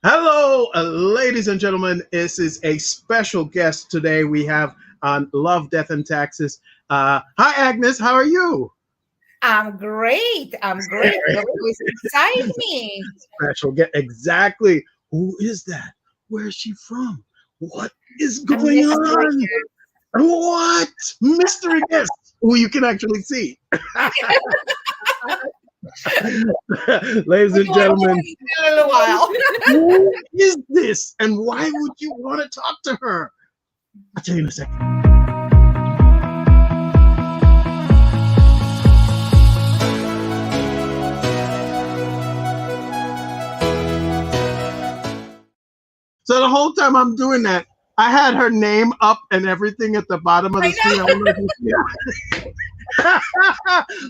Hello, ladies and gentlemen. This is a special guest today we have on Love, Death, and Taxes. Hi, Agnes. How are you? I'm great. I'm great. Look who's beside me. Special guest. Exactly. Who is that? Where is she from? What is A going mystery. on? What? Mystery guest who you can actually see. Ladies We and want to gentlemen, in a little while. who is this and why would you want to talk to her? I'll tell you in a second. So the whole time I'm doing that, I had her name up and everything at the bottom of the I screen. I know. don't know if you see.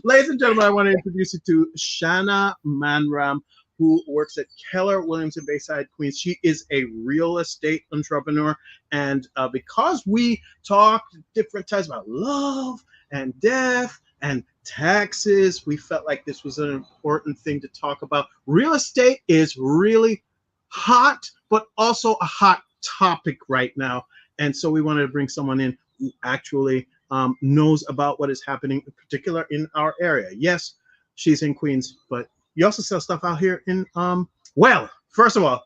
Ladies and gentlemen, I want to introduce you to Shanna Manram, who works at Keller Williams in Bayside, Queens. She is a real estate entrepreneur. And because we talked different times about love and death and taxes, we felt like this was an important thing to talk about. Real estate is really hot, but also a hot topic right now. And so we wanted to bring someone in who actually knows about what is happening, in particular in our area. Yes, she's in Queens, but you also sell stuff out here in well, first of all,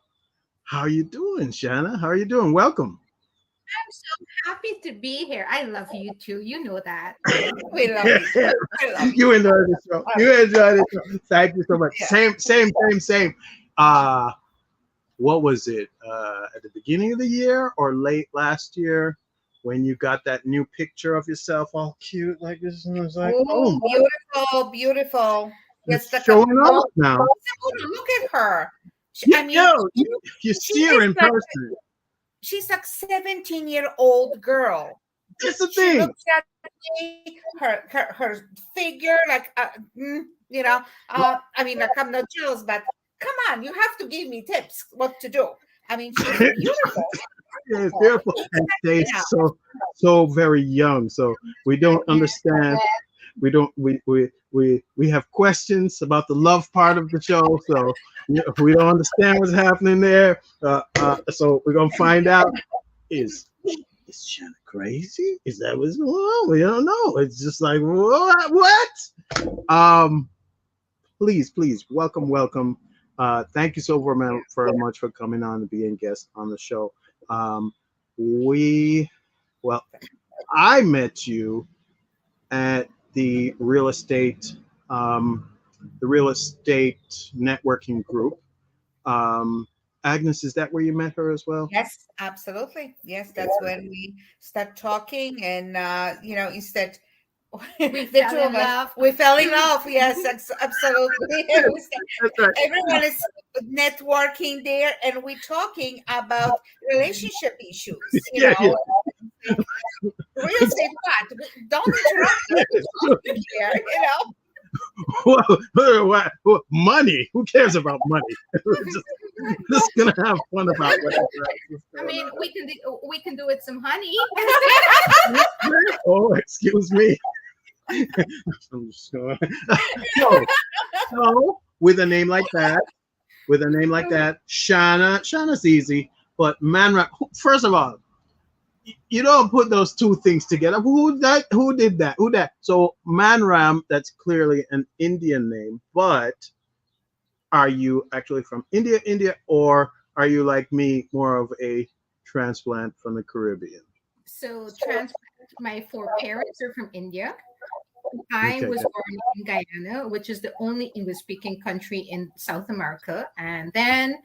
how are you doing, Shanna? How are you doing? Welcome. I'm so happy to be here. I love you too. You know that. We love you. We love you. You enjoy the show. You enjoy the show. Thank you so much. Yeah. Same. Uh what was it? At the beginning of the year or late last year when you got that new picture of yourself all cute like this and I was like, Oh, oh, beautiful, beautiful. Yes, it's the showing off no, now. look at her. Yeah, I mean, yo, you she see her is in like person. she's like 17-year-old girl. That's the She thing. looks at me, her figure, like you know. I mean, like I'm not jealous, but come on, you have to give me tips what to do. I mean, she's beautiful. Yeah, it's Beautiful. beautiful and stays Yeah. so very young. So we don't understand. We don't we have questions about the love part of the show. So we don't understand what's happening there. So we're gonna find out is is Shanna crazy? Is that what's going on? We don't know. It's just like what? Please, welcome. Thank you so very much for coming on and being guest on the show. Um, we, well, I met you at um, the real estate networking group. Um, Agnes, is that where you met her as well? Yes, absolutely. Yes, that's when we start talking, and instead We the fell two of in us love. we fell in love. Yes, absolutely. That's right. Everyone is networking there, and we're talking about relationship issues. Yeah. Real estate. Don't interrupt us. We're talking here. What? Money? Who cares about money? just gonna have fun about whatever. I mean, we can do with some honey. Oh, excuse me. I'm just going. So, so with a name like that, Shauna's easy. But Manra, first of all, you don't put those two things together. Who did that? Who that? So Manram, that's clearly an Indian name, but are you actually from India, or are you like me, more of a transplant from the Caribbean? So, my four parents are from India. I Okay, was born in Guyana, which is the only English speaking country in South America. And then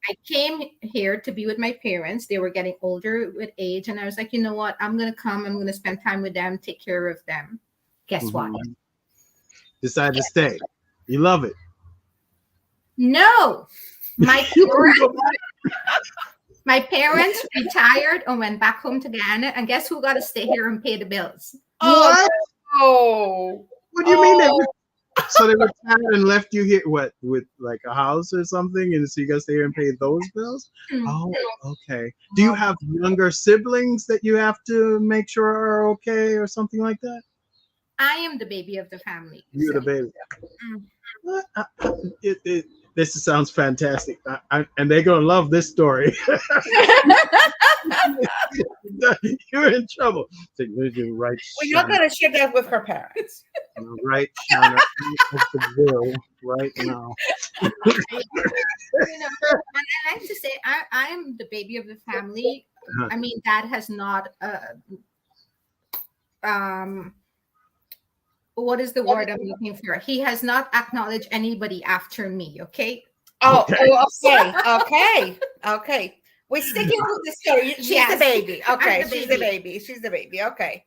I came here to be with my parents. They were getting older with age. And I was like, you know what? I'm going to come. I'm going to spend time with them, take care of them. Guess what? Mhm. Decided to stay. You love it. No, my You want to go back? my parents retired and went back home to Guyana. And guess who got to stay here and pay the bills? What? Oh, What do you mean? So they retired and left you here? What, with like a house or something? And so you guys stay here and pay those bills? Oh, okay. Do you have younger siblings that you have to make sure are okay or something like that? I am the baby of the family. You're the So baby. mm, What? This sounds fantastic. And they're going to love this story. You're in trouble. So you're right, We're not going to share that with her parents. Right, Shanna. The will right now. You know, and I like to say I am the baby of the family. I mean, Dad has not what is the word I'm looking for? He has not acknowledged anybody after me, okay? Okay. We're sticking with the story. She's the baby. Okay, she's the baby. She's the baby. Okay.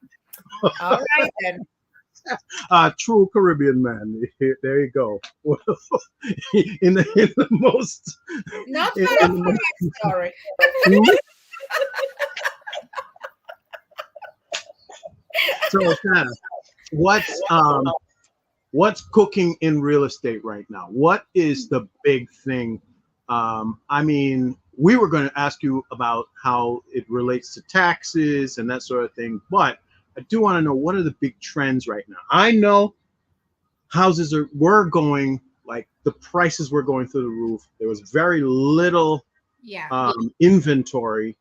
All right then. True Caribbean man. There you go. in the most. Not part of my story. So, Shanna, what's cooking in real estate right now? What is the big thing? I mean, we were going to ask you about how it relates to taxes and that sort of thing, but I do want to know, what are the big trends right now? I know houses were going, like, the prices were going through the roof. There was very little inventory,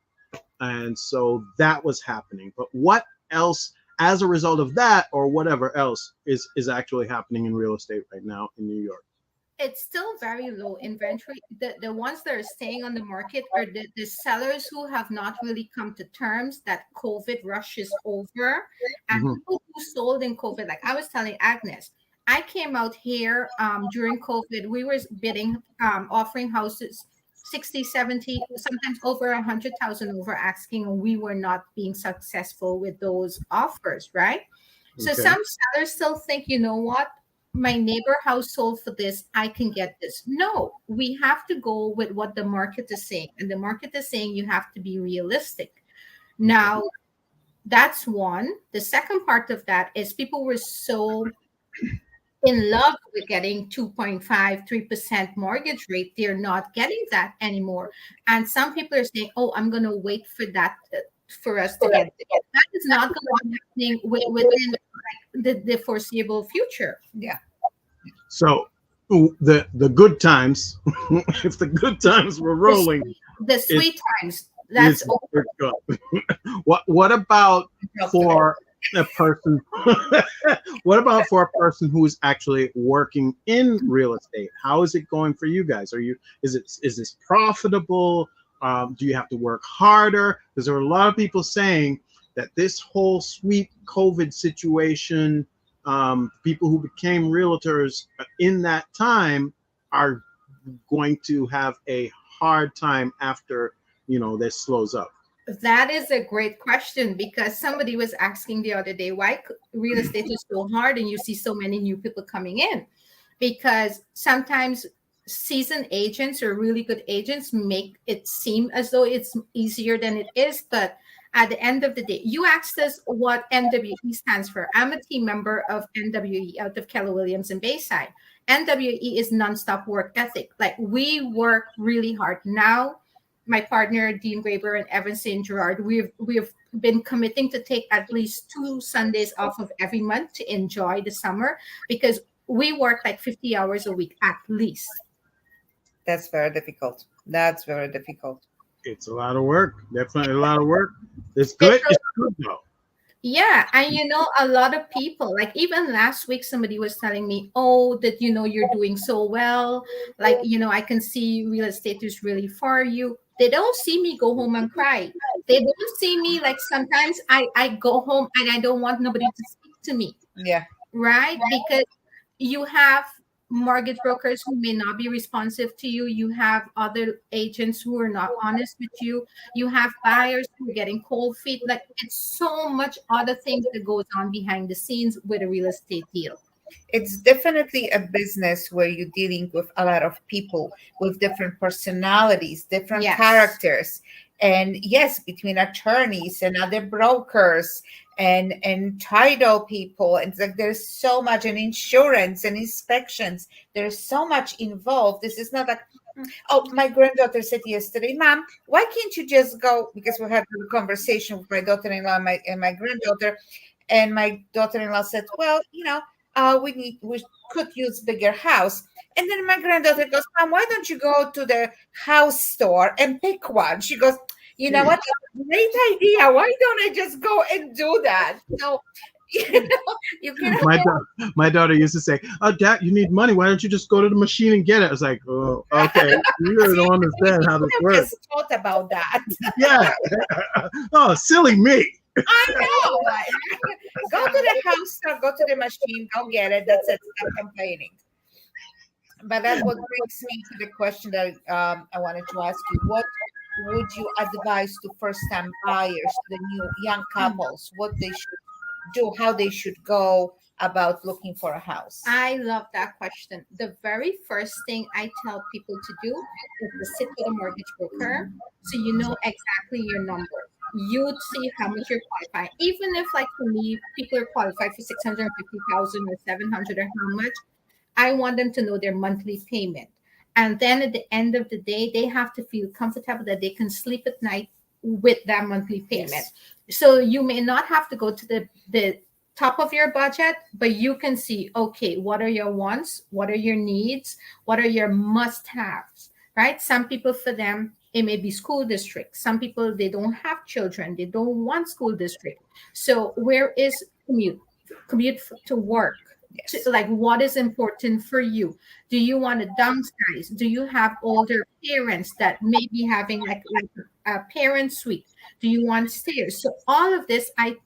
and so that was happening. But what else, as a result of that, or whatever else, is actually happening in real estate right now in New York? It's still very low inventory. The ones that are staying on the market are the sellers who have not really come to terms that COVID rush is over. And people who sold in COVID, like I was telling Agnes, I came out here during COVID. We were bidding, offering houses 60, 70, sometimes over 100,000 over asking, and we were not being successful with those offers, right? So some sellers still think, you know what? My neighbor house sold for this, I can get this. No, we have to go with what the market is saying. And the market is saying you have to be realistic. Now, that's one. The second part of that is people were so in love with getting 2.5, 3% mortgage rate. They're not getting that anymore. And some people are saying, oh, I'm going to wait for that for us to get it. That is not going to be happening within the foreseeable future. Yeah. So the good times, if the good times were rolling, the sweet times, that's over. What about for a person? What about for a person who is actually working in real estate? How is it going for you guys? Is this profitable? Do you have to work harder? Because there are a lot of people saying that this whole sweet COVID situation, people who became realtors in that time are going to have a hard time after, this slows up. That is a great question, because somebody was asking the other day why real estate is so hard and you see so many new people coming in. Because sometimes seasoned agents or really good agents make it seem as though it's easier than it is. But at the end of the day, you asked us what NWE stands for. I'm a team member of NWE out of Keller Williams and Bayside. NWE is nonstop work ethic. Like, we work really hard. Now, my partner, Dean Graber and Evan St. Gerard, we've been committing to take at least 2 Sundays off of every month to enjoy the summer, because we work like 50 hours a week at least. That's very difficult. That's very difficult. It's a lot of work. Definitely a lot of work. It's good. It's good though. Yeah. And a lot of people, like even last week, somebody was telling me, oh, that, you're doing so well. Like, I can see real estate is really for you. They don't see me go home and cry. They don't see me, like, sometimes I go home and I don't want nobody to speak to me. Yeah. Right? Because you have mortgage brokers who may not be responsive to you. You have other agents who are not honest with you. You have buyers who are getting cold feet. Like, it's so much other things that goes on behind the scenes with a real estate deal. It's definitely a business where you're dealing with a lot of people with different personalities, different characters. And yes, between attorneys and other brokers and title people, and it's like there's so much, and insurance and inspections, there's so much involved. This is not like, oh, my granddaughter said yesterday, Mom, why can't you just go? Because we had a conversation with my daughter-in-law and my granddaughter, and my daughter-in-law said, well, we could use bigger house. And then my granddaughter goes, Mom, why don't you go to the house store and pick one? She goes, you know what? Great idea. Why don't I just go and do that? So, you can. My daughter used to say, "Oh, Dad, you need money. Why don't you just go to the machine and get it?" I was like, "Oh, okay. You really don't understand how this works." Just thought about that. Yeah. Oh, silly me. I know. Go to the house store, go to the machine, go get it. That's it. Stop complaining. But that's what brings me to the question that I wanted to ask you. What would you advise to first-time buyers, to the new young couples, what they should do, how they should go about looking for a house? I love that question. The very first thing I tell people to do is to sit with a mortgage broker so you know exactly your number. You'd see how much you're qualifying. Even if, like for me, people are qualified for 650,000 or 700 or how much, I want them to know their monthly payment. And then at the end of the day, they have to feel comfortable that they can sleep at night with that monthly payment. Yes. So you may not have to go to the top of your budget, but you can see, okay, what are your wants? What are your needs? What are your must-haves, right? Some people, for them, it may be school district. Some people, they don't have children. They don't want school district. So where is commute to work? Yes. Like, what is important for you? Do you want to downsize? Do you have older parents that may be having like a parent suite? Do you want stairs? So all of this, I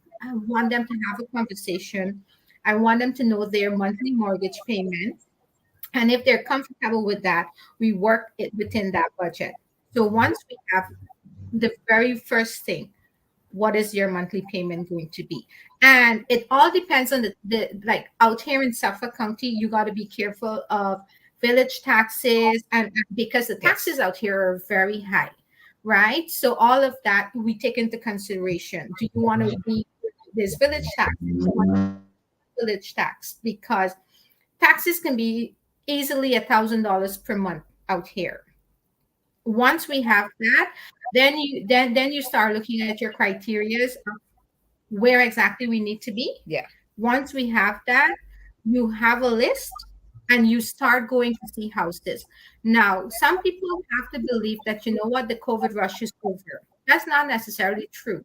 want them to have a conversation. I want them to know their monthly mortgage payment. And if they're comfortable with that, we work it within that budget. So once we have the very first thing, what is your monthly payment going to be? And it all depends on the like out here in Suffolk County, you got to be careful of village taxes, and because the taxes out here are very high, right? So all of that we take into consideration. Do you want to be this village tax? Village tax, because taxes can be easily $1,000 per month out here. Once we have that, then you start looking at your criteria of where exactly we need to be. Yeah. Once we have that, you have a list and you start going to see houses. Now, some people have to believe that, you know what, the COVID rush is over. That's not necessarily true.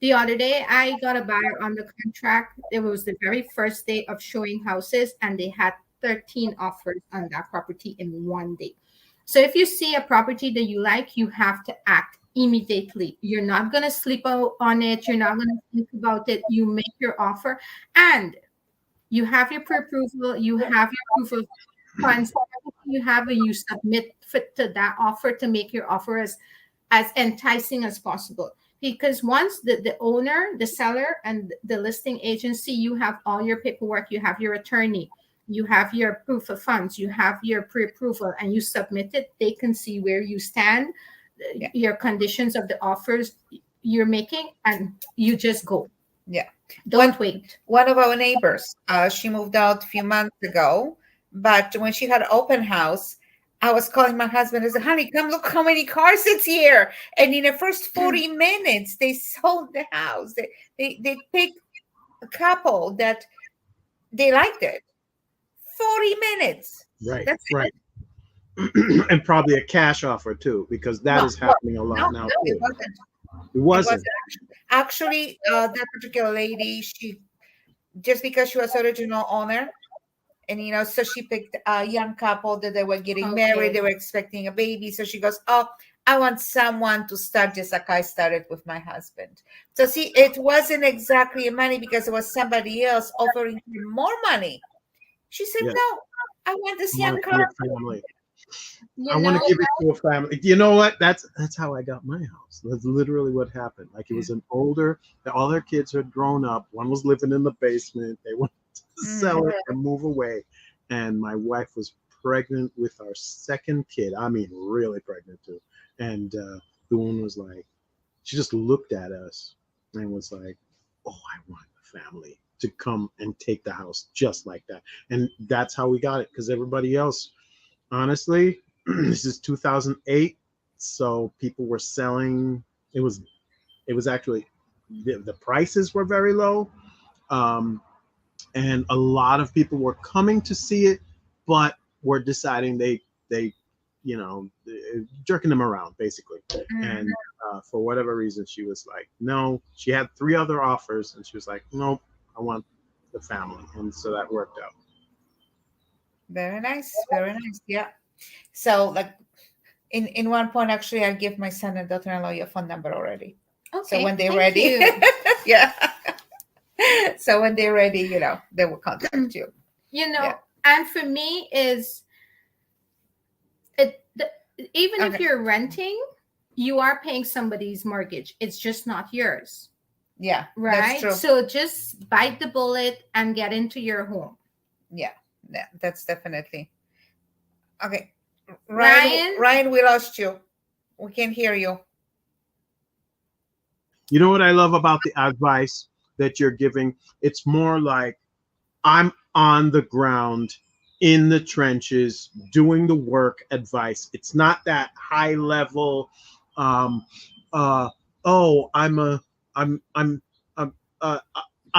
The other day, I got a buyer on the contract. It was the very first day of showing houses, and they had 13 offers on that property in one day. So if you see a property that you like, you have to act immediately. You're not going to sleep on it. You're not going to think about it. You make your offer, and you have your pre-approval. You have your proof of funds. You have, and you submit to that offer to make your offer as enticing as possible. Because once the owner, the seller, and the listing agency, you have all your paperwork, you have your attorney, you have your proof of funds, you have your pre-approval, and you submit it, they can see where you stand, your conditions of the offers you're making, and you just go. Yeah. Don't wait. One of our neighbors, she moved out a few months ago, but when she had an open house, I was calling my husband. I said, honey, come look how many cars it's here. And in the first 40 minutes, they sold the house. They picked a couple that they liked it. 40 minutes. Right. That's right. And probably a cash offer too, because that is happening a lot now. It wasn't. Actually, that particular lady, she just because she was original owner, and so she picked a young couple that they were getting married, they were expecting a baby. So she goes, oh, I want someone to start just like I started with my husband. So see, it wasn't exactly money because it was somebody else offering her more money. She said, no, I want this young couple. I want to give it to a family. You know what? That's how I got my house. That's literally what happened. Like, it was an older, all their kids had grown up. One was living in the basement. They wanted to sell it and move away. And my wife was pregnant with our second kid. I mean, really pregnant too. And the woman was like, she just looked at us and was like, oh, I want the family to come and take the house just like that. And that's how we got it, because everybody else, honestly, this is 2008, so people were selling. It was actually the prices were very low, and a lot of people were coming to see it, but were deciding they jerking them around basically. And for whatever reason, she was like, no. She had 3 other offers, and she was like, nope, I want the family, and so that worked out. Very nice, very nice. Yeah. So like in one point, actually, I give my son and daughter-in-law your phone number already. Okay. So when they're ready, yeah. So when they're ready, they will contact you. And for me is even if you're renting, you are paying somebody's mortgage. It's just not yours. Yeah. Right. That's true. So just bite the bullet and get into your home. Yeah. That's definitely okay. Ryan, we lost you. We can't hear you. You know what I love about the advice that you're giving? It's more like I'm on the ground in the trenches doing the work advice. It's not that high level I'm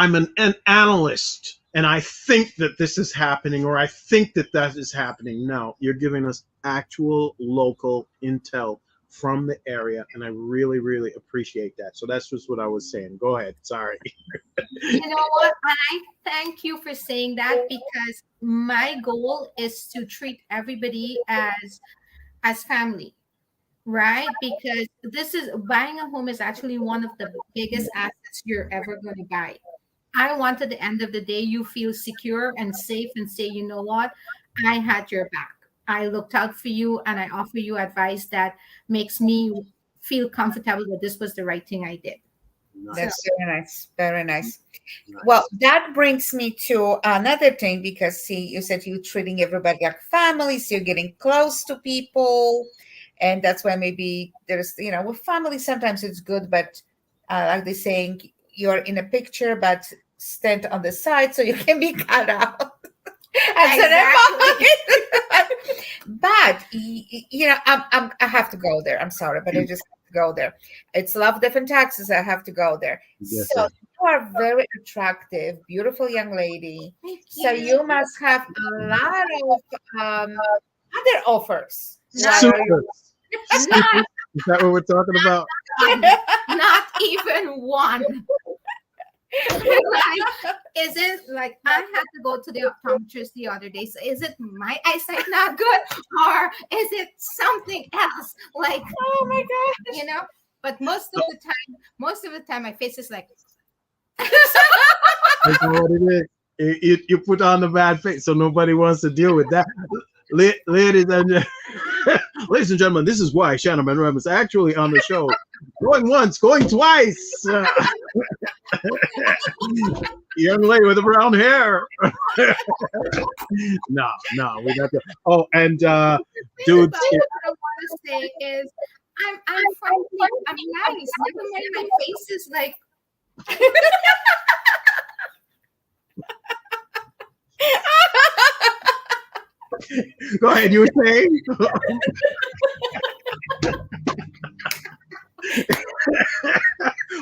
an analyst and I think that this is happening, or I think that is happening. No, you're giving us actual local intel from the area, and I really, really appreciate that. So that's just what I was saying. Go ahead. Sorry. You know what? I thank you for saying that, because my goal is to treat everybody as family, right? Because buying a home is actually one of the biggest assets you're ever going to buy. I want at the end of the day, you feel secure and safe and say, you know what? I had your back. I looked out for you, and I offer you advice that makes me feel comfortable that this was the right thing I did. That's very nice. Very nice. Well, that brings me to another thing, because see, you said you're treating everybody like family, so you're getting close to people. And that's why maybe there's, with family, sometimes it's good, but like they're saying, you're in a picture, but stand on the side so you can be cut out. Exactly. But I have to go there. I'm sorry, but I just have to go there. It's Love, Death, and Taxes. I have to go there. Yes, so you are very attractive, beautiful young lady. So you must have a lot of other offers. Super. Is that what we're talking about? Not even one. Is it like I had to go to the optometrist the other day? So is it my eyesight not good, or is it something else? Like, oh my gosh, But most of the time, my face is like. That's what it is. You put on the bad face, so nobody wants to deal with that. Ladies and gentlemen, this is why Shanna Manram is actually on the show. Going once, going twice. Young lady with the brown hair. No, we got to. Oh, and dude. What I want to say is, I'm friendly. I'm nice. Never mind, my face is like. Go ahead, you were saying?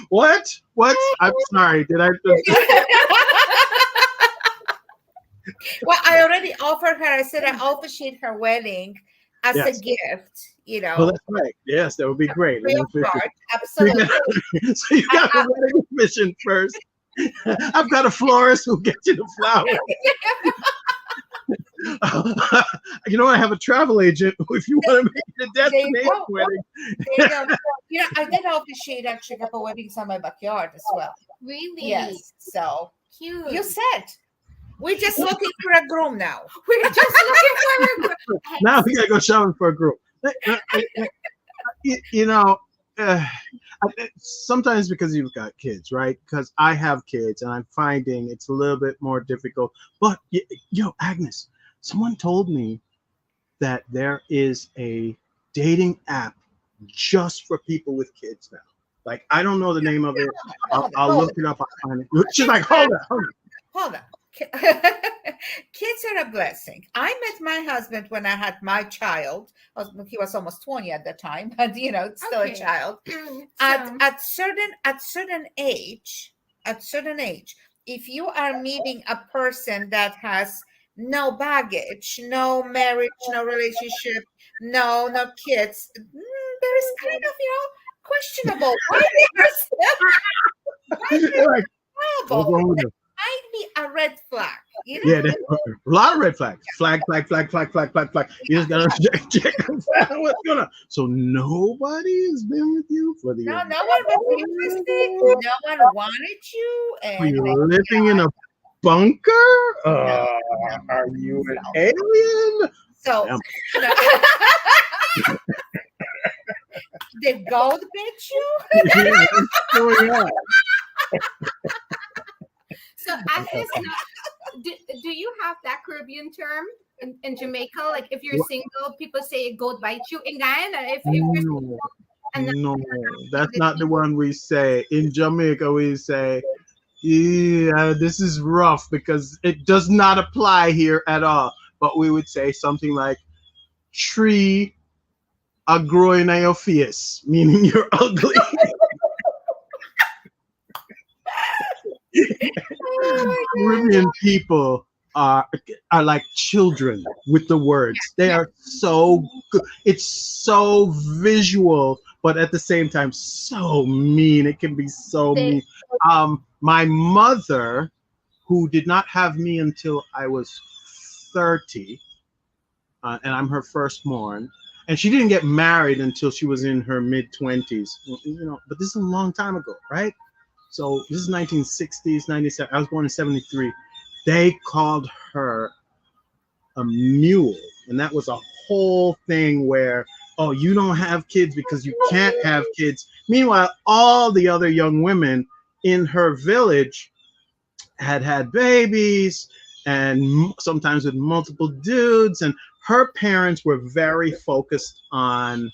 What? I'm sorry. Did I? Well, I already offered her. I said I officiate her wedding as a gift. Well, that's right. Yes, that would be great. Absolutely. So you got the wedding commission first. I've got a florist who'll get you the flowers. I have a travel agent if you want to make it a destination wedding. I did officiate actually a couple weddings on my backyard as well. Really? Yes. So cute. You said we're just looking for a groom now. We're just looking for a groom. Now we gotta go shopping for a groom. Sometimes because you've got kids, right? Because I have kids, and I'm finding it's a little bit more difficult. But Agnes, someone told me that there is a dating app just for people with kids now. Like, I don't know the name of it. I'll look it up. I'll find it. She's like, hold on. Kids are a blessing. I met my husband when I had my child. He was almost 20 at the time, but it's still a child. At certain age, if you are meeting a person that has no baggage, no marriage, no relationship, no kids, there is kind of, questionable. Why they are still, why they Like, what's trouble? wrong with That them? might be a red flag. Yeah, there's a lot of red flags. Flag, flag, flag, flag, flag, flag, flag. You just gotta check what's going on. So nobody has been with you for the No, no one was interested. No one wanted you, for and you living in a bunker? no, Are no. you an alien? So, Damn. you know, the gold bit you. Yeah, what's going on? So, Agnes, do you have that Caribbean term in Jamaica? Like, if you're single, people say "goat bite you." In Guyana, if you're single, and No, that's not the one we say. In Jamaica, we say, yeah, this is rough because it does not apply here at all. But we would say something like, tree are growing on your face, meaning you're ugly. Caribbean people are like children with the words. They are so good. It's so visual, but at the same time so mean. It can be so mean. My mother, who did not have me until I was 30, and I'm her firstborn, and she didn't get married until she was in her mid-20s. But this is a long time ago, right? So this is 1960s, 97. I was born in 73. They called her a mule, and that was a whole thing where, oh, you don't have kids because you can't have kids. Meanwhile, all the other young women in her village had babies, and sometimes with multiple dudes, and her parents were very focused on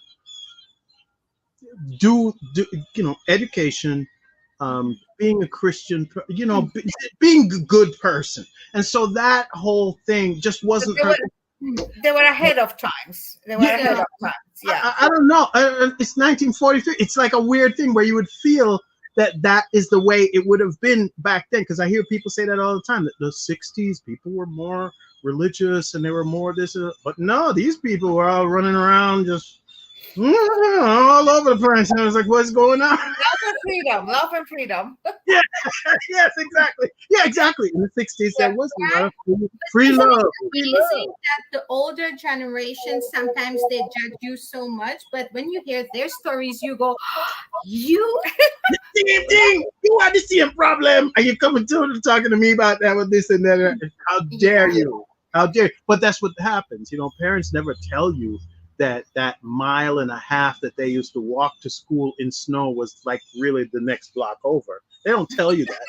education, being a Christian, being a good person. And so that whole thing just wasn't They were ahead of times. They were ahead of times. Yeah. I don't know. It's 1943. It's like a weird thing where you would feel that is the way it would have been back then. Because I hear people say that all the time, that the 60s people were more religious and they were more this. But no, these people were all running around just all over the place. And I was like, what's going on? Love and freedom. Yeah, yes, exactly. Yeah, exactly. In the 60s, there was a lot of free love. Amazing that the older generation, sometimes they judge you so much, but when you hear their stories, you go, you same thing. You had the same problem. Are you coming to talking to me about that with this and that? How dare you? How dare you? But that's what happens. Parents never tell you that mile and a half that they used to walk to school in snow was like really the next block over. They don't tell you that.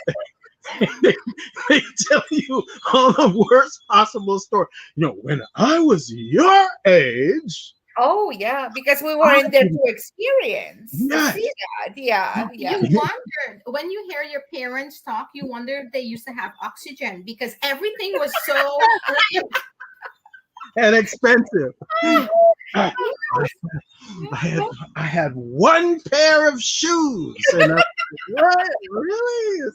they tell you all the worst possible story. When I was your age. Oh yeah, because we were in there to experience. Yes. See that? Yeah. You wondered when you hear your parents talk, you wonder if they used to have oxygen because everything was so and expensive. I had one pair of shoes. And what? Really?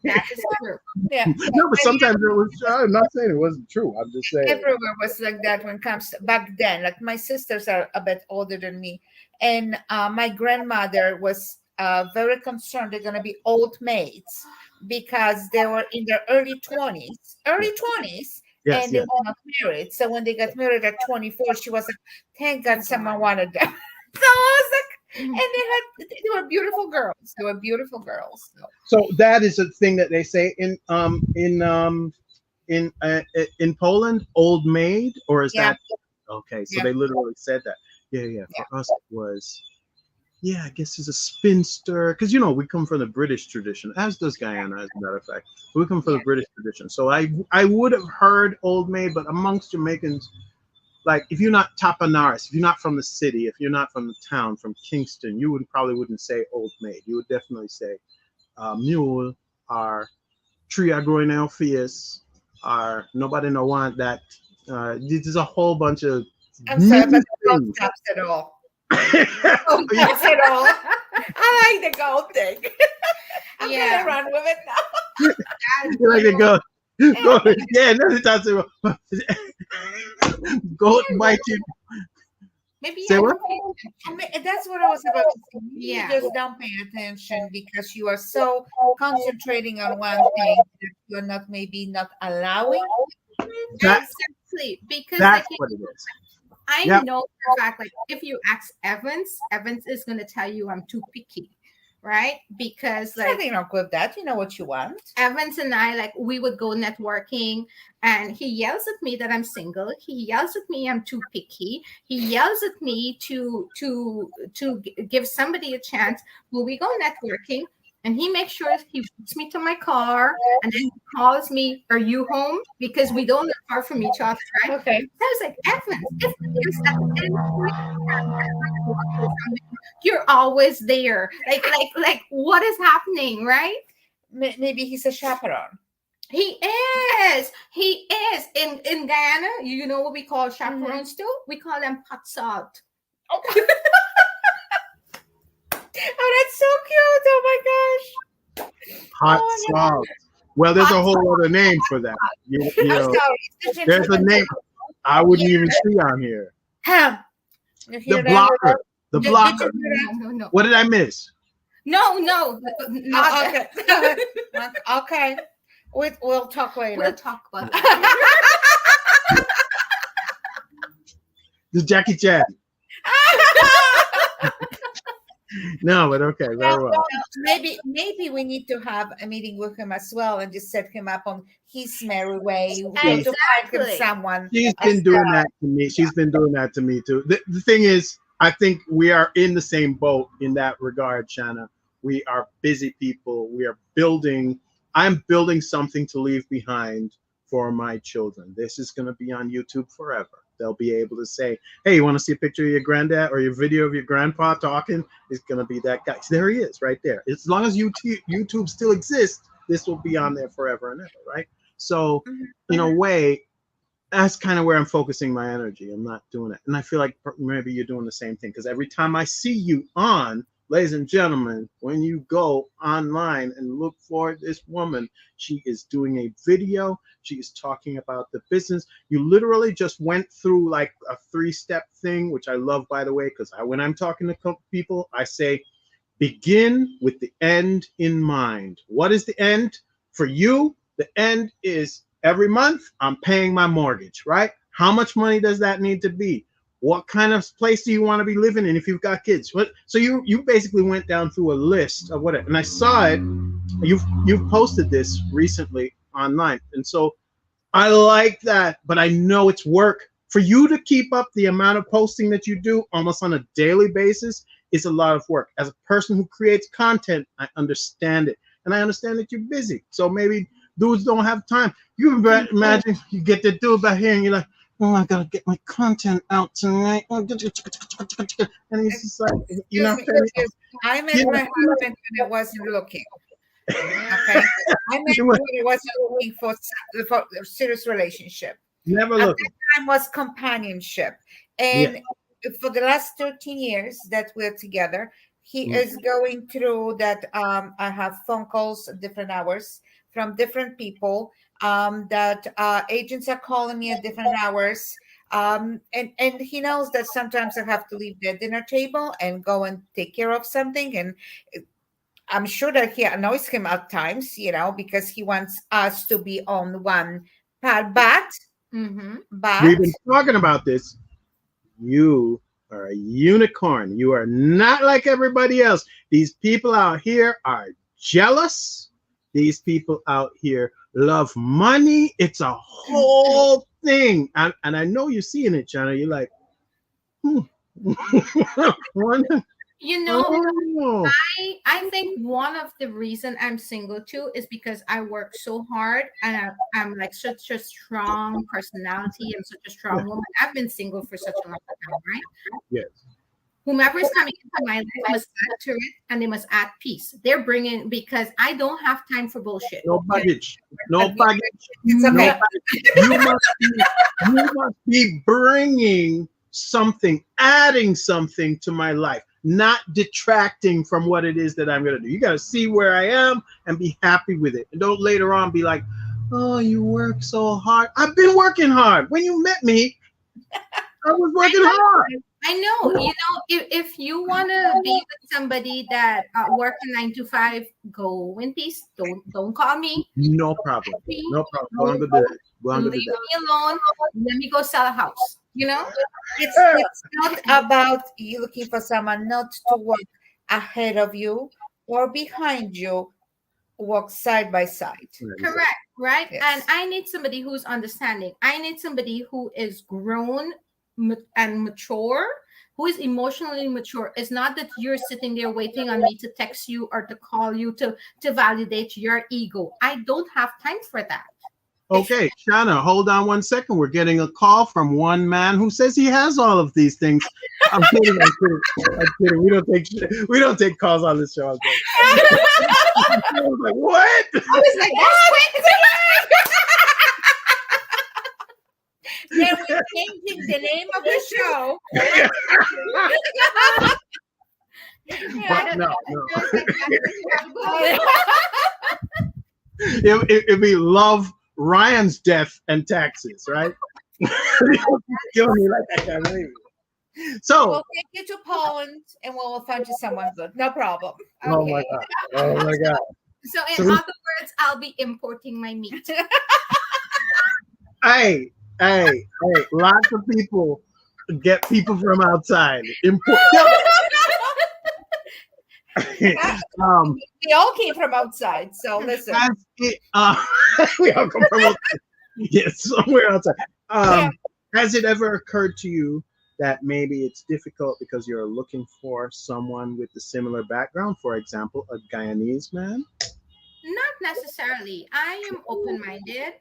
That is true. Yeah. No, but sometimes it was. I'm not saying it wasn't true. I'm just saying everywhere was like that when it comes to back then. Like my sisters are a bit older than me, and my grandmother was very concerned they're going to be old maids because they were in their early 20s. Yes, and they were not married. So when they got married at 24, she was like, "Thank God someone wanted them." So I was like, and they were beautiful girls. They were beautiful girls. So that is a thing that they say in Poland, old maid, or is that okay? So they literally said that. Yeah. For us, it was. Yeah, I guess he's a spinster because we come from the British tradition, as does Guyana, as a matter of fact. We come from the British tradition, so I would have heard old maid, but amongst Jamaicans, like if you're not Tapanaris, if you're not from the city, if you're not from the town, from Kingston, you probably wouldn't say old maid. You would definitely say mule, or tree are growing in your face, or nobody no want that. There's a whole bunch of. I'm sorry, but don't stop at all. That's it all. I like the gold thing. I'm gonna run with it now. You like to go. Go, yeah, another time. Go bite you. Maybe Say what? I mean, that's what I was about to say. Yeah. You just don't pay attention because you are so concentrating on one thing that you're not maybe not allowing. Exactly. Because That's what it is. I know for a fact, like if you ask Evans, Evans is going to tell you I'm too picky, right? Because There's nothing wrong with that. You know what you want. Evans and I, like, we would go networking, and he yells at me that I'm single. He yells at me I'm too picky. He yells at me to give somebody a chance. When we go networking, and he makes sure he puts me to my car, and then he calls me, "Are you home?" Because we don't live far from each other, right? Okay. So I was like, Evans, if there's that, you're always there. Like, what is happening, right? Maybe he's a chaperone. He is. In Guyana. You know what we call chaperones too? We call them pot salt. Oh, that's so cute! Oh my gosh. Hot salt. Well, there's a whole other name for that. You know, there's a name I wouldn't even see on here. The blocker. The blocker. No. What did I miss? No. Okay. Okay. We'll talk later. We'll talk about that. The Jackie Chan. No, but okay, very well. Maybe we need to have a meeting with him as well and just set him up on his merry way. Exactly. To find him someone. She's been doing that to me. She's been doing that to me too. The thing is, I think we are in the same boat in that regard, Shanna. We are busy people. We are building. I'm building something to leave behind for my children. This is going to be on YouTube forever. They'll be able to say, "Hey, you want to see a picture of your granddad or your video of your grandpa talking?" It's going to be that guy. There he is, right there. As long as YouTube still exists, this will be on there forever and ever, right? So, in a way, that's kind of where I'm focusing my energy. I'm not doing it, and I feel like maybe you're doing the same thing because every time I see you on, ladies and gentlemen, when you go online and look for this woman, she is doing a video. She is talking about the business. You literally just went through like a 3-step thing, which I love, by the way, because when I'm talking to people, I say, begin with the end in mind. What is the end? For you, the end is every month I'm paying my mortgage, right? How much money does that need to be? What kind of place do you want to be living in if you've got kids? So you basically went down through a list of what, and I saw it. You've posted this recently online, and so I like that. But I know it's work for you to keep up the amount of posting that you do almost on a daily basis. Is a lot of work. As a person who creates content, I understand it, and I understand that you're busy. So maybe dudes don't have time. You imagine you get the dude back here, and you're like, "Oh, I gotta get my content out tonight." And he's just like, you know, I met my husband when I wasn't looking. Okay, I met him when I wasn't looking for a serious relationship. Never At looking. that time was companionship, and for the last 13 years that we're together, he is going through that. I have phone calls at different hours from different people. That agents are calling me at different hours. And he knows that sometimes I have to leave the dinner table and go and take care of something. And I'm sure that he annoys him at times, you know, because he wants us to be on one path. But we've been talking about this. You are a unicorn. You are not like everybody else. These people out here are jealous. These people out here love money. It's a whole thing. And I know you're seeing it, Shanna. You're like, You know, I think one of the reason I'm single too is because I work so hard and I'm like such a strong personality and such a strong woman. I've been single for such a long time, right? Yes. Whomever is coming into my life must add to it, and they must add peace. They're bringing, because I don't have time for bullshit. No baggage. No baggage. It's okay. You must be bringing something, adding something to my life. not detracting from what it is that I'm going to do. You got to see where I am and be happy with it. And don't later on be like, oh, you work so hard. I've been working hard. When you met me, I was working hard. I know. You know, if you want to be with somebody that works 9 to 5, go in peace. Don't call me. No problem. No problem. Go on to that. Leave me alone. Let me go sell a house. You know, it's not about you looking for someone not to work ahead of you or behind you, walk side by side. Correct, right? Yes. And I need somebody who's understanding. I need somebody who is grown and mature, who is emotionally mature. It's not that you're sitting there waiting on me to text you or to call you to validate your ego. I don't have time for that. Okay, Shanna, hold on 1 second. We're getting a call from one man who says he has all of these things. I'm kidding. I'm kidding. We don't take calls on this show. I was like, what? I was like, that's quick. Then we're changing the name of the show. But no. It'd be Love, Ryan's Death, and Taxes, right? Kill me like I can't believe it. So we'll take you to Poland and we'll find you someone good. No problem. Okay. Oh my god. Oh my god. So in other words, I'll be importing my meat. Hey, lots of people get people from outside. Import. We all came from outside, so listen. We all come from outside. Yes, somewhere outside. Has it ever occurred to you that maybe it's difficult because you're looking for someone with a similar background? For example, a Guyanese man? Not necessarily. I am open-minded,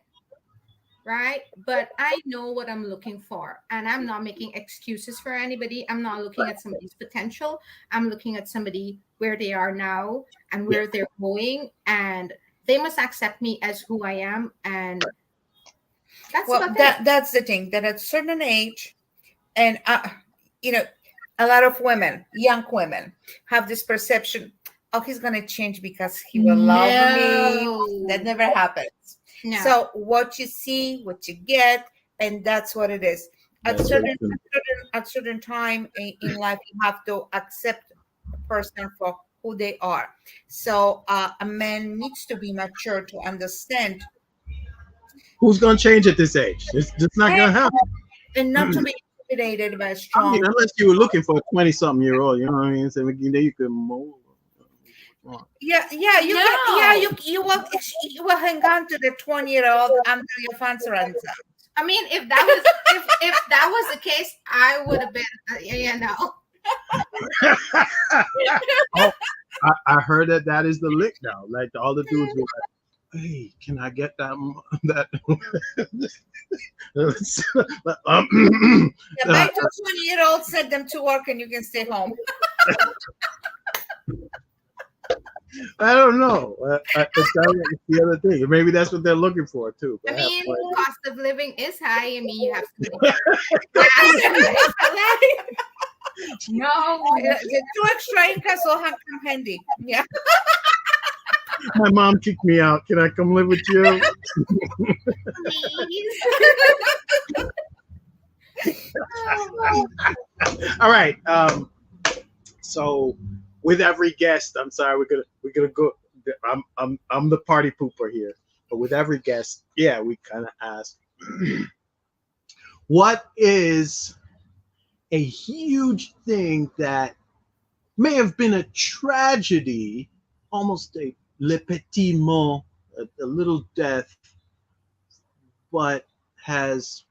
right? But I know what I'm looking for, and I'm not making excuses for anybody. I'm not looking at somebody's potential. I'm looking at somebody where they are now and where they're going, and they must accept me as who I am. And that's the thing, that at a certain age, and a lot of women, young women, have this perception, oh, he's going to change because he will love me. That never happens. No. So what you see, what you get, and that's what it is. At certain time in life, you have to accept a person for who they are. So a man needs to be mature to understand. Who's going to change at this age? It's just not going to happen. And not to be intimidated by a strong. I mean, unless you were looking for a 20-something-year-old, you know what I mean? So then you could mold. You will hang on to the 20-year-old until your funds runs out. I mean, if that was the case, I would have been, Oh, I heard that is the lick now. Like all the dudes were like, hey, can I get that? My 20-year-old sent them to work and you can stay home. I don't know. It's the other thing. Maybe that's what they're looking for too. I mean, cost of living is high. I mean, you have to. No, two extra income will come handy. Yeah. My mom kicked me out. Can I come live with you? All right. So with every guest, I'm sorry, we're gonna go. I'm the party pooper here, but with every guest, we kind of ask, what is a huge thing that may have been a tragedy, almost a le petit mot, a little death, but has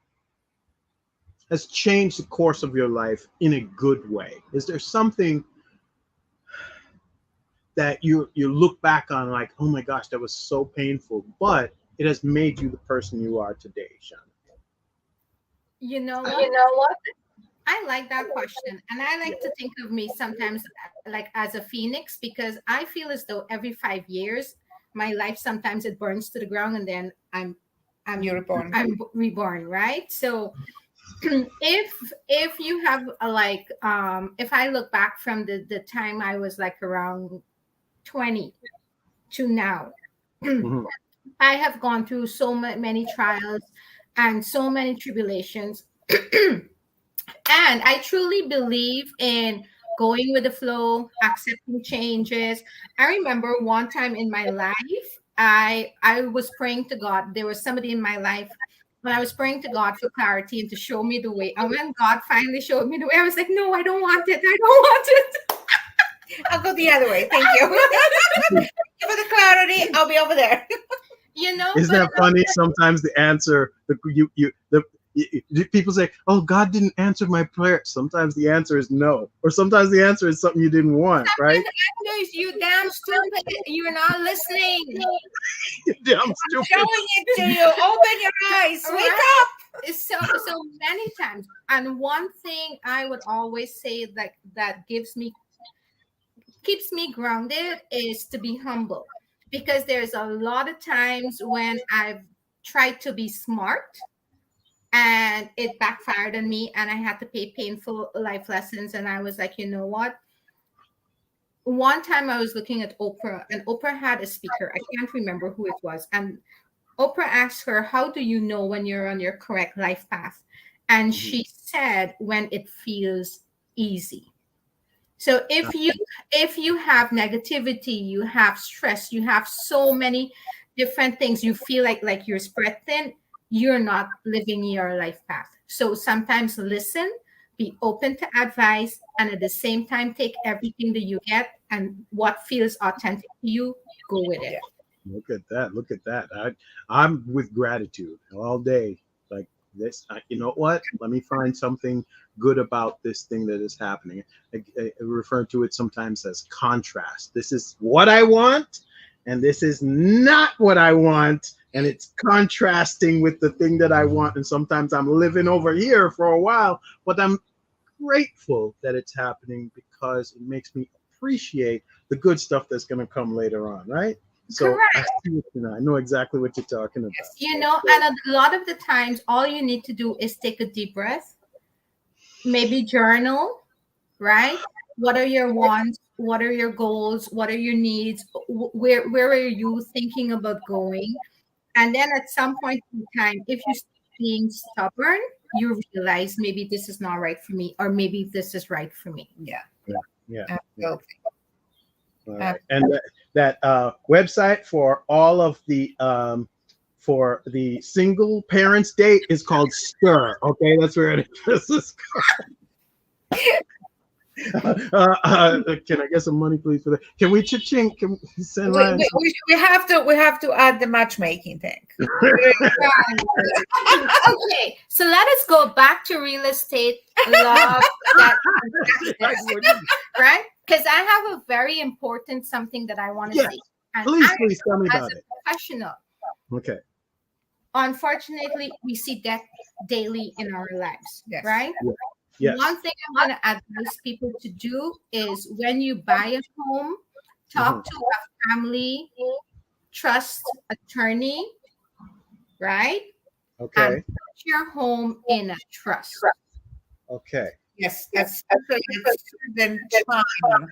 changed the course of your life in a good way? Is there something that you look back on like, oh my gosh, that was so painful, but it has made you the person you are today, Shanna? You know what? I like that question, and I like to think of me sometimes like as a phoenix, because I feel as though every 5 years, my life sometimes it burns to the ground, and then I'm reborn, right? So if you have like if I look back from the time I was like around 20 to now, Mhm. I have gone through so many trials and so many tribulations. And I truly believe in going with the flow, accepting changes. I remember one time in my life, I was praying to God. There was somebody in my life when I was praying to God for clarity and to show me the way. And when God finally showed me the way, I was like, no, I don't want it. I don't want it. I'll go the other way. Thank you. Thank you for the clarity. I'll be over there. You know, Isn't that funny? Sometimes the answer, people say, "Oh, God didn't answer my prayer." Sometimes the answer is no, or sometimes the answer is something you didn't want, right? you damn stupid. You're not listening. Damn stupid. Showing it to you. Open your eyes. Wake up. So many times. And one thing I would always say that keeps me grounded is to be humble, because there's a lot of times when I've tried to be smart and it backfired on me, and I had to pay painful life lessons. And I was like, you know what? One time I was looking at Oprah, and Oprah had a speaker. I can't remember who it was. And Oprah asked her, how do you know when you're on your correct life path? And she said, when it feels easy. So if you have negativity, you have stress, you have so many different things, you feel like you're spread thin, you're not living your life path. So sometimes listen, be open to advice, and at the same time take everything that you get and what feels authentic to you, go with it. Look at that. Look at that. I'm with gratitude all day. Like this, you know what? Let me find something good about this thing that is happening. I refer to it sometimes as contrast. This is what I want, and this is not what I want. And it's contrasting with the thing that I want. And sometimes I'm living over here for a while, but I'm grateful that it's happening because it makes me appreciate the good stuff that's going to come later on, right? So I know exactly what you're talking about. Yes, and a lot of the times, all you need to do is take a deep breath, maybe journal, right? What are your wants? What are your goals? What are your needs? Where are you thinking about going? And then at some point in time, if you start being stubborn, you realize maybe this is not right for me, or maybe this is right for me. Yeah. Absolutely. All right. And that website for all of the for the single parents date is called Stir. Okay, that's where it is. Can I get some money, please, for that? Can we cha-ching? Can we send Ryan? We have to add the matchmaking thing. Okay, so let us go back to real estate law, right? Because I have a very important something that I want to say. And please tell me about it. As a professional, okay. Unfortunately, we see death daily in our lives, right? Yes. One thing I'm going to advise people to do is when you buy a home, talk to a family trust attorney, right? Okay. And put your home in a trust. Okay. Yes, that's a certain time.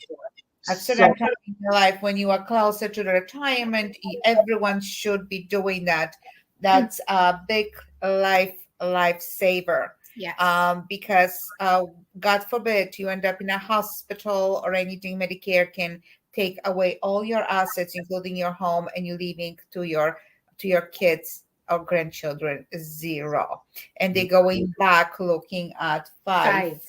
At certain time in your life, when you are closer to the retirement, everyone should be doing that. That's a big lifesaver. Yes. Because God forbid you end up in a hospital or anything, Medicare can take away all your assets, including your home, and you leaving to your kids or grandchildren zero. And they're going back looking at 5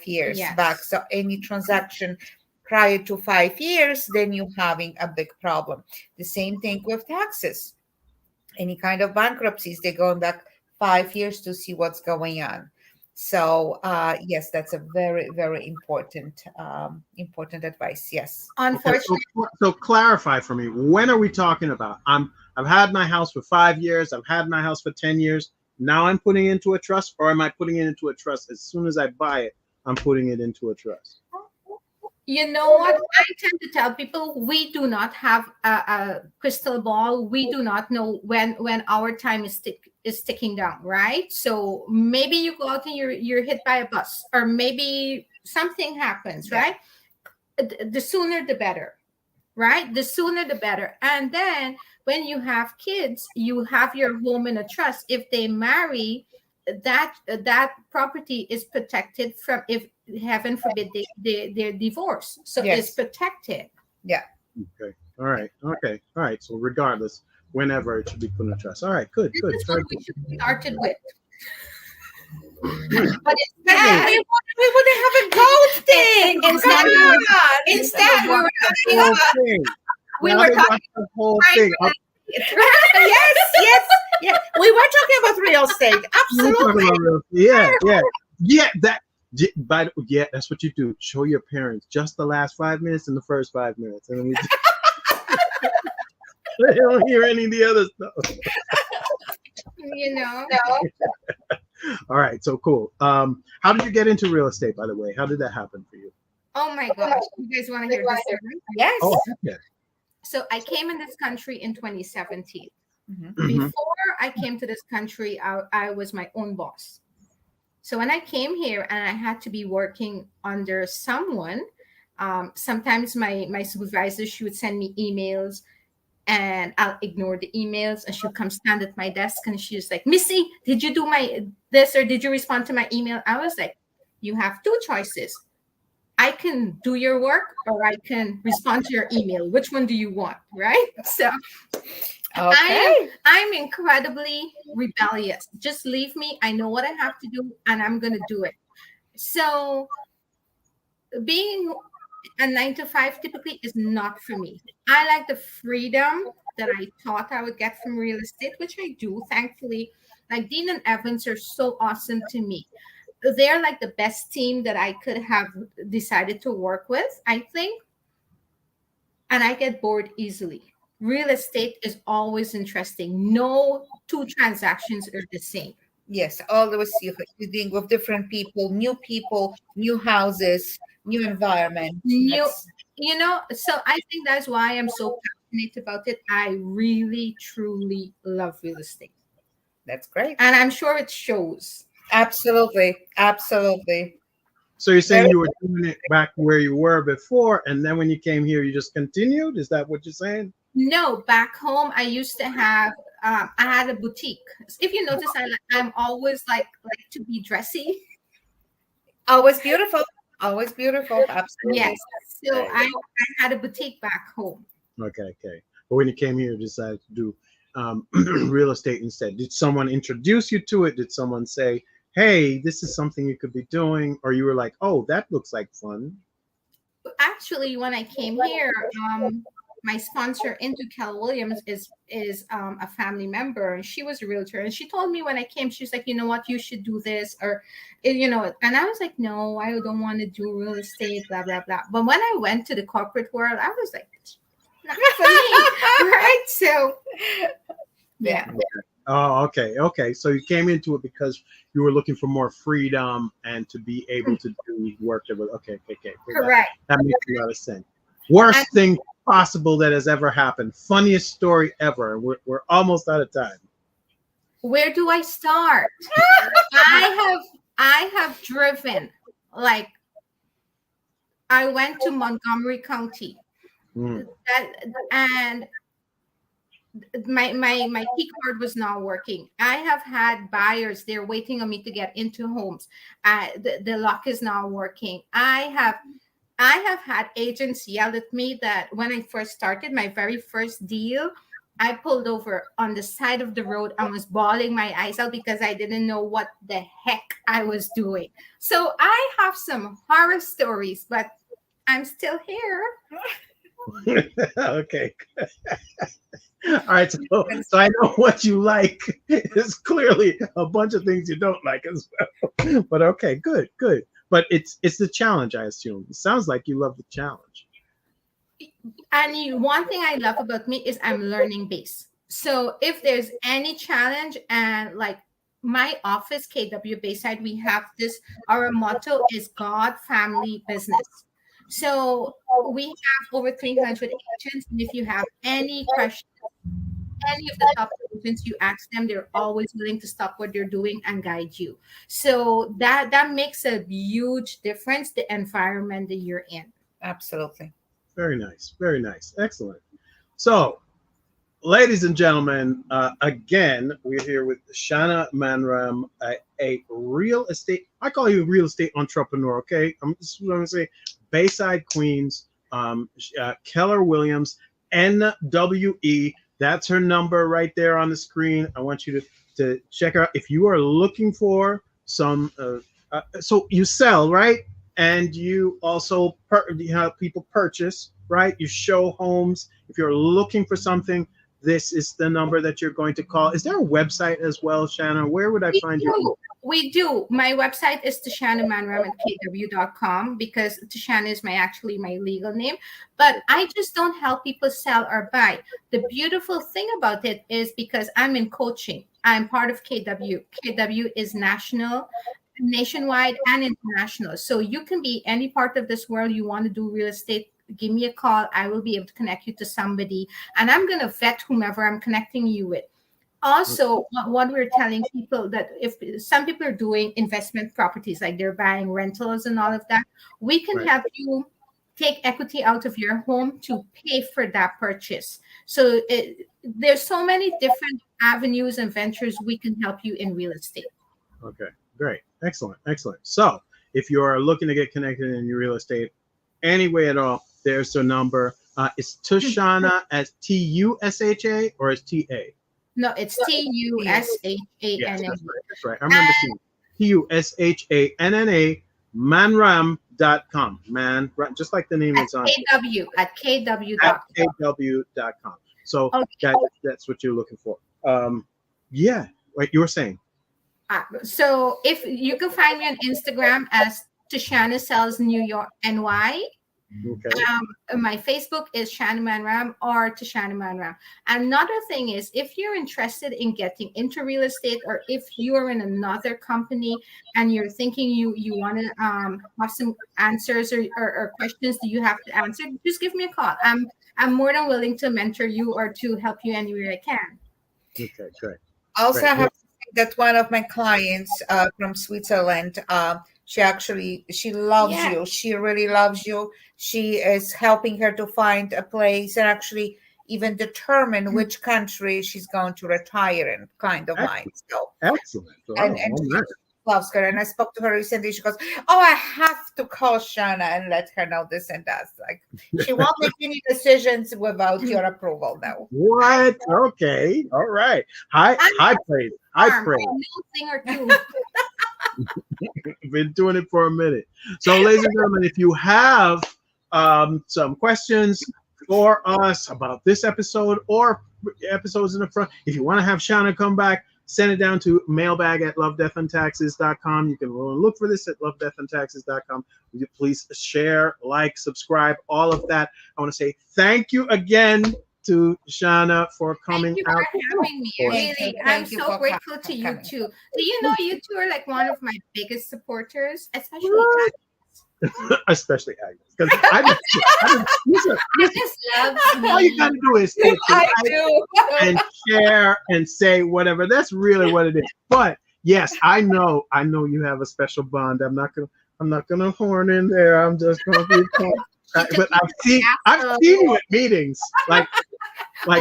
years back. So any transaction prior to 5 years, then you're having a big problem. The same thing with taxes. Any kind of bankruptcies, they're going back 5 years to see what's going on. So yes, that's a very, very important advice. Yes. Unfortunately. So clarify for me, when are we talking about? I've had my house for 5 years. I've had my house for 10 years. Now I'm putting it into a trust, or am I putting it into a trust as soon as I buy it? I'm putting it into a trust. You know what? I tend to tell people we do not have a crystal ball. We do not know when our time is ticking down, right? So maybe you go out and you're hit by a bus, or maybe something happens, right? The sooner the better, right? The sooner the better. And then when you have kids, you have your home in a trust. If they marry, that property is protected from, if heaven forbid they're divorced. So it's protected. Yeah. Okay. All right. Okay. All right. So regardless, whenever it should be put in a trust. All right. Good. Good. This is what we should have started with. But instead, we wouldn't have a gold thing. Instead, we were talking about the whole thing. Yes. We were talking about real estate. Absolutely. Yeah. That's what you do. Show your parents just the last 5 minutes and the first 5 minutes, and then they don't hear any of the other stuff. All right, so cool. How did you get into real estate, by the way? How did that happen for you? Oh my gosh, you guys want to hear this story? Yes. Oh, yeah. So I came in this country in 2017. Mm-hmm. Before I came to this country, I was my own boss. So when I came here and I had to be working under someone, sometimes my supervisor, she would send me emails and I'll ignore the emails, and she'll come stand at my desk and she's like, Missy, did you do this, or did you respond to my email? I was like, you have two choices. I can do your work or I can respond to your email. Which one do you want? Right? So I'm incredibly rebellious. Just leave me. I know what I have to do and I'm going to do it. So being a 9-to-5 typically is not for me. I like the freedom that I thought I would get from real estate, which I do, thankfully. Like Dean and Evans are so awesome to me. They're like the best team that I could have decided to work with, I think. And I get bored easily. Real estate is always interesting. No two transactions are the same. Yes, always you're dealing with different people, new houses, new environment. So I think that's why I'm so passionate about it. I really, truly love real estate. That's great. And I'm sure it shows. Absolutely. So you're saying you were doing it back where you were before, and then when you came here, you just continued? Is that what you're saying? No, back home, I used to have, I had a boutique. If you notice, I'm always like to be dressy. Always beautiful. Absolutely. Yes. So I had a boutique back home. Okay. But when you came here, you decided to do real estate instead. Did someone introduce you to it? Did someone say, hey, this is something you could be doing? Or you were like, oh, that looks like fun? Actually, when I came here, my sponsor into Keller Williams is a family member, and she was a realtor. And she told me when I came, she's like, you know what, you should do this, or and I was like, no, I don't want to do real estate, blah blah blah. But when I went to the corporate world, I was like, not for me, right? So yeah. Oh, okay. So you came into it because you were looking for more freedom and to be able to do work that was okay. Correct. That makes a lot of sense. Worst thing possible that has ever happened. Funniest story ever. We're almost out of time. Where do I start? I have driven, like, I went to Montgomery County, and my key card was not working. I have had buyers, they're waiting on me to get into homes. The lock is not working. I have had agents yell at me that when I first started my very first deal, I pulled over on the side of the road and was bawling my eyes out because I didn't know what the heck I was doing. So I have some horror stories, but I'm still here. Okay. All right. So I know what you like. It's clearly a bunch of things you don't like as well. But okay, good. But it's the challenge, I assume. It sounds like you love the challenge. And one thing I love about me is I'm learning based. So if there's any challenge, and like my office, KW Bayside, we have this, our motto is God, family, business. So we have over 300 agents, and if you have any questions, any of the top agents, you ask them, they're always willing to stop what they're doing and guide you. So that makes a huge difference, the environment that you're in. Absolutely. Very nice. Very nice. Excellent. So, ladies and gentlemen, again, we're here with Shanna Manram, a real estate. I call you a real estate entrepreneur. Okay, this is what I'm gonna say. Bayside, Queens, Keller Williams, NWE. That's her number right there on the screen. I want you to check her out if you are looking for some. So you sell, right? And you also have people purchase, right? You show homes. If you're looking for something, this is the number that you're going to call. Is there a website as well, Shanna? Where would I find you? We do. My website is tashannamanram@kw.com because Tashanna is my legal name. But I just don't help people sell or buy. The beautiful thing about it is because I'm in coaching. I'm part of KW. KW is nationwide and international. So you can be any part of this world you want to do real estate. Give me a call. I will be able to connect you to somebody. And I'm going to vet whomever I'm connecting you with. Also, what we're telling people that if some people are doing investment properties, like they're buying rentals and all of that, we can help you take equity out of your home to pay for that purchase. So there's so many different avenues and ventures we can help you in real estate. Okay, great. Excellent. Excellent. So if you are looking to get connected in your real estate any way at all, there's the number. It's Tashanna as TUSHA or as TA? No, it's TUSHANNA. Yes, that's right. I remember seeing TUSHANNA, manram.com. Man, just like the name is on KW.com. So that's what you're looking for. Yeah, like you were saying. So if you can find me on Instagram as Tashanna Sells New York NY. Okay. My Facebook is Shanna Manram or Tashanna Manram. Another thing is, if you're interested in getting into real estate, or if you're in another company and you're thinking you want to have some answers or questions that you have to answer, just give me a call. I'm more than willing to mentor you or to help you anywhere I can. Okay, great. Also, I have to say that one of my clients from Switzerland, she loves you. She really loves you. She is helping her to find a place and actually even determine which country she's going to retire in, kind of mind. So excellent. And she loves her. And I spoke to her recently. She goes, "Oh, I have to call Shanna and let her know this and that." Like, she won't make any decisions without your approval now. What? Okay. All right. High praise. High praise. Thing or two. Been doing it for a minute. So, ladies and gentlemen, if you have some questions for us about this episode or episodes in the front, if you want to have Shanna come back, send it down to mailbag@lovedeathandtaxes.com. You can look for this at lovedeathandtaxes.com. Please share, like, subscribe, all of that. I want to say thank you again to Shanna for coming out. Thank you for having me. Really, I'm so grateful to you too. Do you know you two are like one of my biggest supporters, especially Agnes. Especially Agnes, because I just love all you gotta do is and share and say whatever. That's really what it is. But yes, I know you have a special bond. I'm not gonna horn in there. I'm just gonna be but I've seen you at meetings like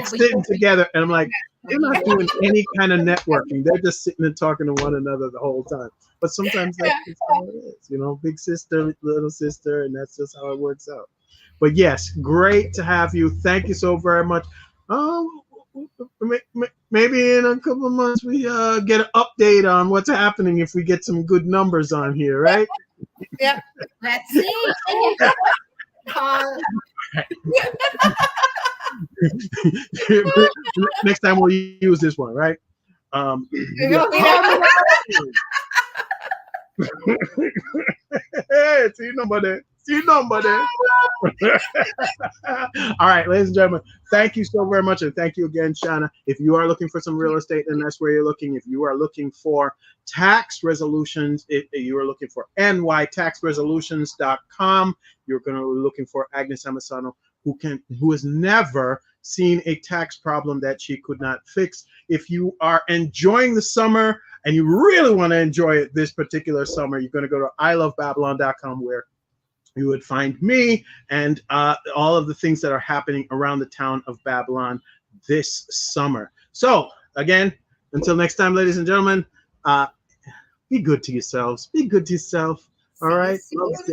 sitting together, and I'm like, they're not doing any kind of networking. They're just sitting and talking to one another the whole time. But sometimes that's how it is, big sister, little sister, and that's just how it works out. But yes, great to have you. Thank you so very much. Maybe in a couple of months we get an update on what's happening if we get some good numbers on here, right? Yeah, let's see. Next time we'll use this one, right? See you number there. All right, ladies and gentlemen, thank you so very much. And thank you again, Shanna. If you are looking for some real estate, and that's where you're looking. If you are looking for tax resolutions, if you are looking for nytaxresolutions.com, you're going to be looking for Agnes Amisano, who has never seen a tax problem that she could not fix. If you are enjoying the summer and you really want to enjoy it this particular summer, you're going to go to ilovebabylon.com, where you would find me and all of the things that are happening around the town of Babylon this summer. So again, until next time, ladies and gentlemen, be good to yourselves. Be good to yourself. All right.